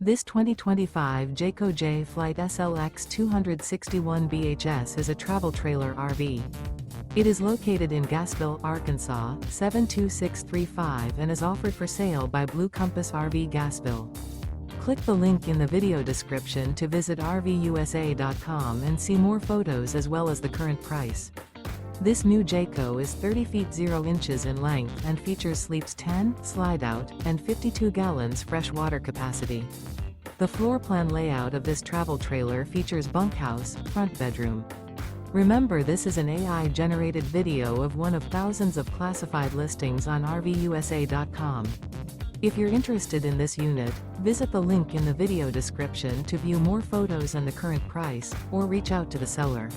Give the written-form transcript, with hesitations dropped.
This 2025 Jayco Jay Flight SLX 261 BHS is a travel trailer RV. It is located in Gassville, Arkansas, 72635 and is offered for sale by Blue Compass RV Gassville. Click the link in the video description to visit RVUSA.com and see more photos as well as the current price. This new Jayco is 30 feet 0 inches in length and features sleeps 10, Slideout, and 52 gallons fresh water capacity. The floor plan layout of this travel trailer features bunkhouse, front bedroom. Remember, this is an AI-generated video of one of thousands of classified listings on RVUSA.com. If you're interested in this unit, visit the link in the video description to view more photos and the current price, or reach out to the seller.